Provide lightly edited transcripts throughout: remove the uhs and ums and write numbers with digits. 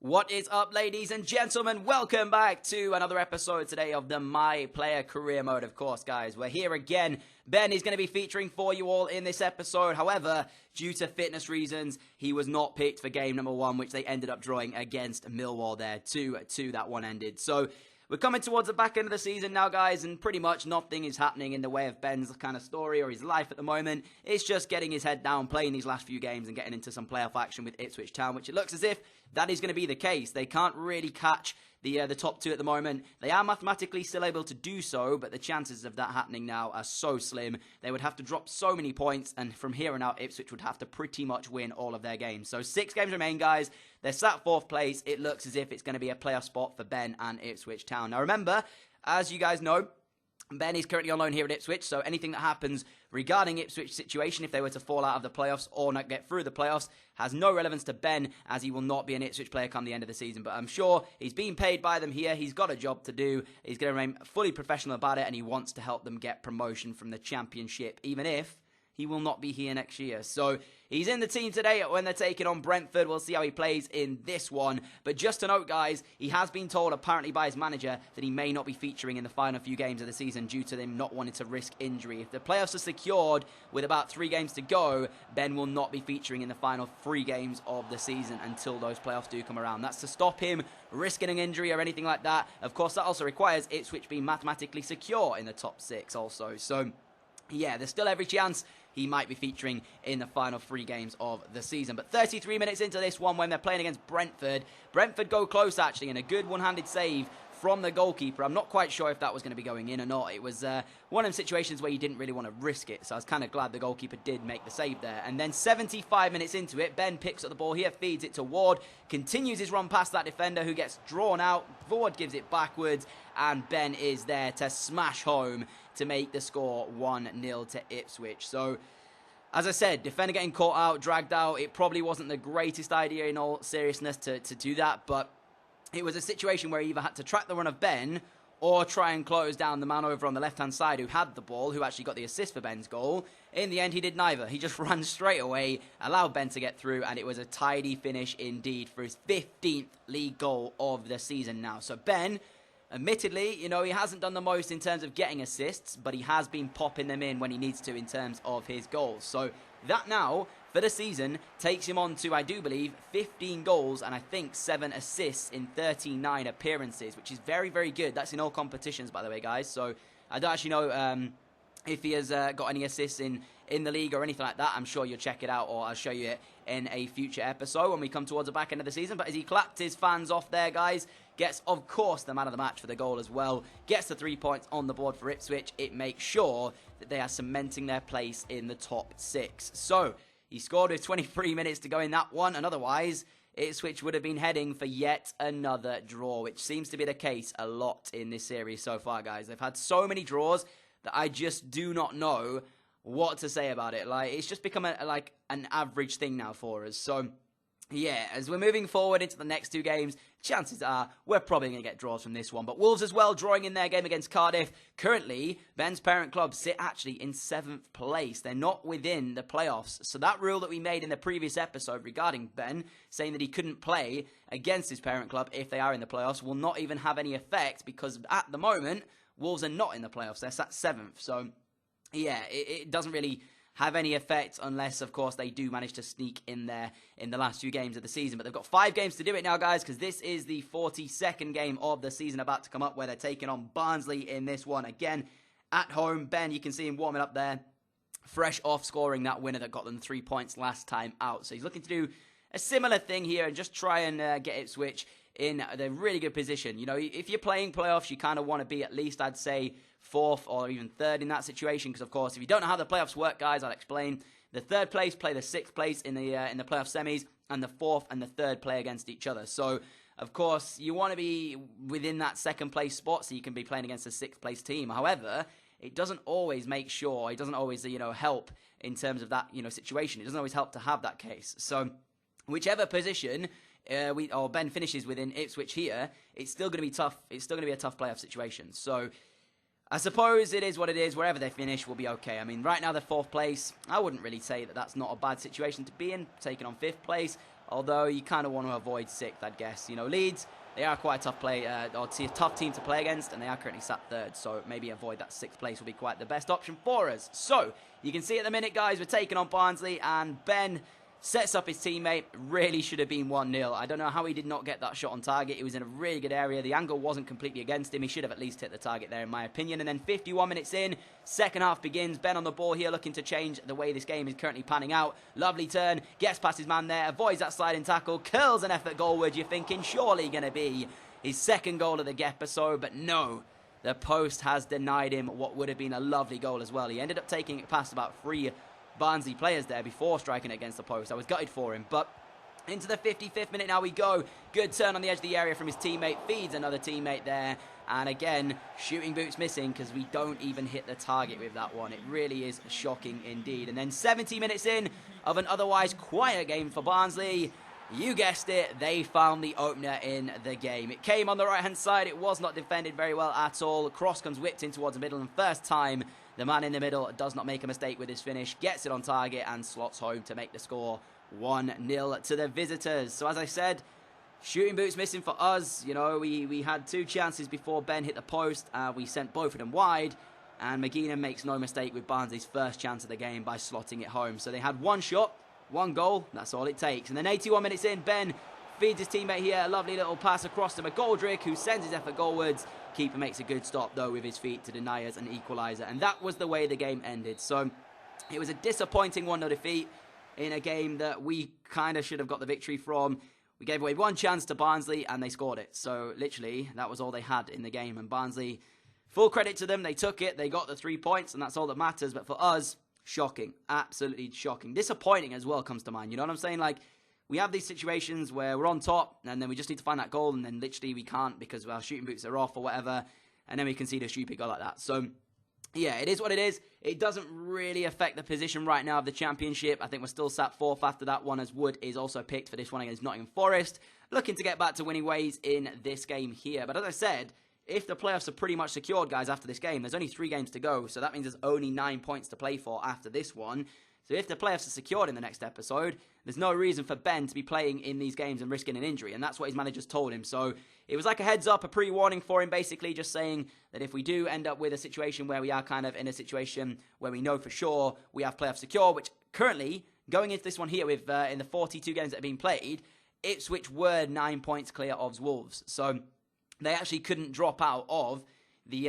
What is up, ladies and gentlemen? Welcome back to another episode today of the My Player Career Mode. Of course, guys, we're here again. Ben is going to be featuring for you all in this episode. However, due to fitness reasons, he was not picked for game number 1, which they ended up drawing against Millwall there. 2-2 that one ended. So we're coming towards the back end of the season now, guys, and pretty much nothing is happening in the way of Ben's kind of story or his life at the moment. It's just getting his head down, playing these last few games and getting into some playoff action with Ipswich Town, which it looks as if that is going to be the case. They can't really catch the top two at the moment. They are mathematically still able to do so, but the chances of that happening now are so slim. They would have to drop so many points, and from here on out, Ipswich would have to pretty much win all of their games. So 6 games remain, guys. They're sat 4th place. It looks as if it's going to be a playoff spot for Ben and Ipswich Town. Now remember, as you guys know, Ben is currently on loan here at Ipswich, so anything that happens regarding Ipswich situation, if they were to fall out of the playoffs or not get through the playoffs, has no relevance to Ben, as he will not be an Ipswich player come the end of the season. But I'm sure he's being paid by them here. He's got a job to do. He's going to remain fully professional about it, and he wants to help them get promotion from the Championship, even if he will not be here next year. So he's in the team today when they're taking on Brentford. We'll see how he plays in this one. But just to note, guys, he has been told apparently by his manager that he may not be featuring in the final few games of the season due to them not wanting to risk injury. If the playoffs are secured with about 3 games to go, Ben will not be featuring in the final 3 games of the season until those playoffs do come around. That's to stop him risking an injury or anything like that. Of course, that also requires Ipswich being mathematically secure in the top 6 also. So yeah, there's still every chance he might be featuring in the final 3 games of the season. But 33 minutes into this one when they're playing against Brentford. Brentford go close, actually, and a good one-handed save from the goalkeeper. I'm not quite sure if that was going to be going in or not. It was one of them situations where you didn't really want to risk it, so I was kind of glad the goalkeeper did make the save there. And then 75 minutes into it, Ben picks up the ball here, feeds it to Ward, continues his run past that defender who gets drawn out. Ward gives it backwards, and Ben is there to smash home to make the score 1-0 to Ipswich. So, as I said, defender getting caught out, dragged out. It probably wasn't the greatest idea in all seriousness to do that, but it was a situation where he either had to track the run of Ben or try and close down the man over on the left-hand side who had the ball, who actually got the assist for Ben's goal. In the end, he did neither. He just ran straight away, allowed Ben to get through, and it was a tidy finish indeed for his 15th league goal of the season now. So Ben, admittedly, you know, he hasn't done the most in terms of getting assists, but he has been popping them in when he needs to in terms of his goals. So that now, for the season, takes him on to, I do believe, 15 goals and I think 7 assists in 39 appearances, which is very, very good. That's in all competitions, by the way, guys. So I don't actually know if he has got any assists in the league or anything like that. I'm sure you'll check it out, or I'll show you it in a future episode when we come towards the back end of the season. But as he clapped his fans off there, guys, gets, of course, the man of the match for the goal as well. Gets the 3 points on the board for Ipswich. It makes sure that they are cementing their place in the top 6. So he scored with 23 minutes to go in that one, and otherwise Ipswich would have been heading for yet another draw, which seems to be the case a lot in this series so far, guys. They've had so many draws that I just do not know what to say about it. Like, it's just become like an average thing now for us. So yeah, as we're moving forward into the next 2 games, chances are we're probably going to get draws from this one. But Wolves as well, drawing in their game against Cardiff. Currently, Ben's parent club sit actually in 7th place. They're not within the playoffs. So that rule that we made in the previous episode regarding Ben, saying that he couldn't play against his parent club if they are in the playoffs, will not even have any effect, because at the moment, Wolves are not in the playoffs. They're sat 7th. So yeah, it doesn't really have any effect unless, of course, they do manage to sneak in there in the last few games of the season. But they've got 5 games to do it now, guys, because this is the 42nd game of the season about to come up, where they're taking on Barnsley in this one. Again, at home. Ben, you can see him warming up there, fresh off scoring that winner that got them 3 points last time out. So he's looking to do a similar thing here and just try and get Ipswich in a really good position. You know, if you're playing playoffs, you kind of want to be at least, I'd say, 4th or even 3rd in that situation, because of course, if you don't know how the playoffs work, guys, I'll explain. The 3rd place play the 6th place in the playoff semis, and the 4th and the 3rd play against each other. So of course, you want to be within that 2nd place spot so you can be playing against a 6th place team. However, it doesn't always it doesn't always help in terms of that situation. It doesn't always help to have that case. So whichever position Ben finishes within Ipswich here, it's still going to be tough. It's still going to be a tough playoff situation. So I suppose it is what it is. Wherever they finish will be okay. I mean, right now they're 4th place. I wouldn't really say that that's not a bad situation to be in, taking on 5th place. Although you kind of want to avoid 6th, I'd guess. You know, Leeds, they are quite a tough team to play against, and they are currently sat 3rd, so maybe avoid that 6th place will be quite the best option for us. So, you can see at the minute, guys, we're taking on Barnsley, and Ben sets up his teammate. Really should have been 1-0. I don't know how he did not get that shot on target. He was in a really good area. The angle wasn't completely against him. He should have at least hit the target there, in my opinion. And then 51 minutes in, second half begins. Ben on the ball here, looking to change the way this game is currently panning out. Lovely turn, gets past his man there, avoids that sliding tackle, curls an effort goalward. You're thinking surely going to be his second goal of the episode, but no. The post has denied him what would have been a lovely goal as well. He ended up taking it past about 3 Barnsley players there before striking it against the post. I was gutted for him, but into the 55th minute now we go. Good turn on the edge of the area from his teammate, feeds another teammate there, and again, shooting boots missing because we don't even hit the target with that one. It really is shocking indeed. And then 70 minutes in of an otherwise quiet game for Barnsley, you guessed it, they found the opener in the game. It came on the right-hand side. It was not defended very well at all. Cross comes whipped in towards the middle, and first time the man in the middle does not make a mistake with his finish, gets it on target and slots home to make the score 1-0 to the visitors. So as I said, shooting boots missing for us. You know, we had 2 chances before Ben hit the post. We sent both of them wide, and McGeenan makes no mistake with Barnsley's first chance of the game by slotting it home. So they had 1 shot, 1 goal, that's all it takes. And then 81 minutes in, Ben feeds his teammate here, a lovely little pass across to McGoldrick, who sends his effort goalwards. Keeper makes a good stop, though, with his feet to deny us an equaliser. And that was the way the game ended. So it was a disappointing 1-0 defeat in a game that we kind of should have got the victory from. We gave away 1 chance to Barnsley, and they scored it. So literally, that was all they had in the game. And Barnsley, full credit to them, they took it, they got the 3 points, and that's all that matters. But for us, shocking, absolutely shocking. Disappointing as well comes to mind, you know what I'm saying? Like, we have these situations where we're on top, and then we just need to find that goal, and then literally we can't because our shooting boots are off or whatever, and then we concede a stupid goal like that. So, yeah, it is what it is. It doesn't really affect the position right now of the Championship. I think we're still sat 4th after that one, as Wood is also picked for this one against Nottingham Forest. Looking to get back to winning ways in this game here. But as I said, if the playoffs are pretty much secured, guys, after this game, there's only 3 games to go, so that means there's only 9 points to play for after this one. So if the playoffs are secured in the next episode, there's no reason for Ben to be playing in these games and risking an injury, and that's what his managers told him. So it was like a heads up, a pre-warning for him, basically just saying that if we do end up with a situation where we are kind of in a situation where we know for sure we have playoffs secure, which currently, going into this one here with in the 42 games that have been played, Ipswich were 9 points clear of Wolves. So they actually couldn't drop out of the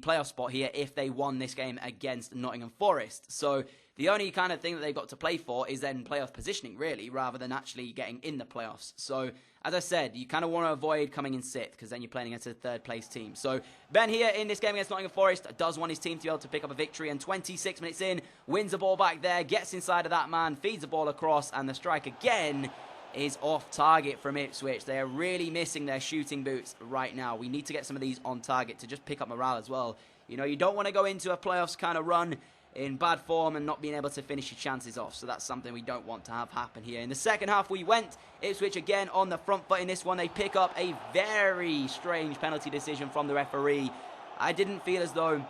playoff spot here if they won this game against Nottingham Forest. So the only kind of thing that they've got to play for is then playoff positioning, really, rather than actually getting in the playoffs. So, as I said, you kind of want to avoid coming in 6th, because then you're playing against a 3rd-place team. So, Ben here in this game against Nottingham Forest does want his team to be able to pick up a victory, and 26 minutes in, wins the ball back there, gets inside of that man, feeds the ball across, and the strike again is off target from Ipswich. They are really missing their shooting boots right now. We need to get some of these on target to just pick up morale as well. You know, you don't want to go into a playoffs kind of run in bad form and not being able to finish your chances off. So that's something we don't want to have happen here. In the second half, we went Ipswich again on the front foot in this one. They pick up a very strange penalty decision from the referee. I didn't feel as though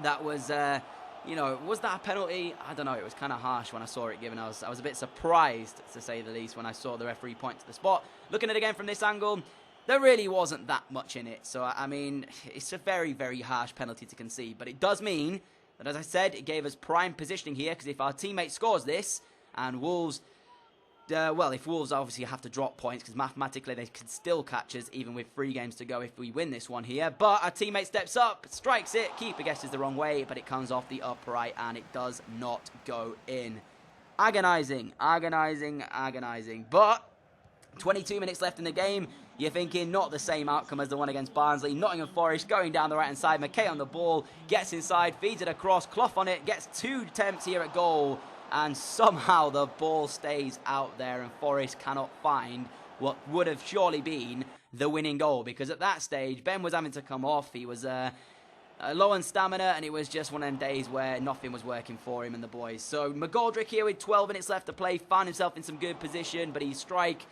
that was, you know, was that a penalty? I don't know. It was kind of harsh when I saw it given. I was a bit surprised, to say the least, when I saw the referee point to the spot. Looking at it again from this angle, there really wasn't that much in it. So, I mean, it's a very, very harsh penalty to concede. But it does mean that, as I said, it gave us prime positioning here, because if our teammate scores this, and Wolves, well, if Wolves obviously have to drop points, because mathematically they could still catch us, even with 3 games to go if we win this one here. But our teammate steps up, strikes it, keeper guesses the wrong way, but it comes off the upright, and it does not go in. Agonising, agonising, agonising. But 22 minutes left in the game. You're thinking not the same outcome as the one against Barnsley. Nottingham Forest going down the right-hand side. McKay on the ball, gets inside, feeds it across. Clough on it, gets 2 attempts here at goal. And somehow the ball stays out there and Forest cannot find what would have surely been the winning goal. Because at that stage, Ben was having to come off. He was low on stamina, and it was just one of them days where nothing was working for him and the boys. So McGoldrick here with 12 minutes left to play, found himself in some good position, but his strike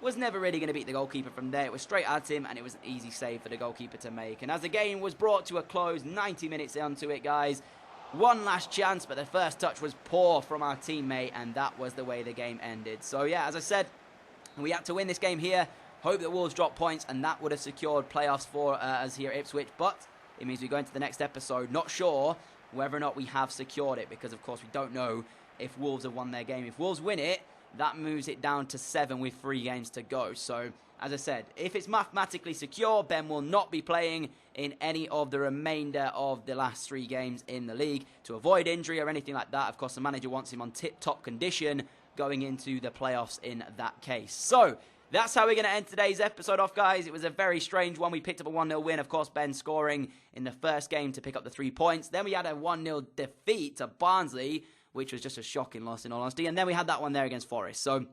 was never really going to beat the goalkeeper from there. It was straight at him, and it was an easy save for the goalkeeper to make. And as the game was brought to a close, 90 minutes onto it, guys, one last chance, but the first touch was poor from our teammate, and that was the way the game ended. So, yeah, as I said, And we had to win this game here. Hope that Wolves drop points, and that would have secured playoffs for us here at Ipswich. But it means we go into the next episode not sure whether or not we have secured it, because, of course, we don't know if Wolves have won their game. If Wolves win it, that moves it down to 7 with 3 games to go. So, as I said, if it's mathematically secure, Ben will not be playing in any of the remainder of the last 3 games in the league to avoid injury or anything like that. Of course, the manager wants him on tip-top condition going into the playoffs in that case. So, that's how we're going to end today's episode off, guys. It was a very strange one. We picked up a 1-0 win. Of course, Ben scoring in the first game to pick up the 3 points. Then we had a 1-0 defeat to Barnsley, which was just a shocking loss in all honesty. And then we had that one there against Forest. So,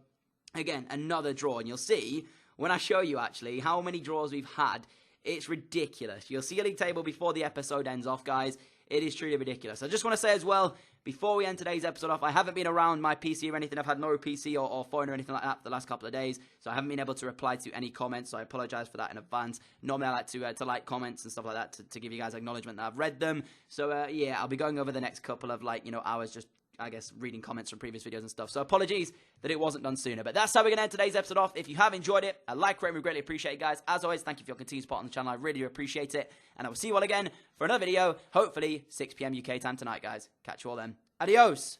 again, another draw. And you'll see, when I show you actually how many draws we've had, it's ridiculous. You'll see a league table before the episode ends off, guys. It is truly ridiculous. I just want to say as well, before we end today's episode off, I haven't been around my PC or anything. I've had no PC or phone or anything like that for the last couple of days, so I haven't been able to reply to any comments, so I apologize for that in advance. Normally I like to like comments and stuff like that to give you guys acknowledgement that I've read them. So yeah, I'll be going over the next couple of hours just, I guess, reading comments from previous videos and stuff. So apologies that it wasn't done sooner. But that's how we're going to end today's episode off. If you have enjoyed it, a like, rating, we greatly appreciate it, guys. As always, thank you for your continued support on the channel. I really do appreciate it. And I will see you all again for another video, hopefully 6 PM UK time tonight, guys. Catch you all then. Adios.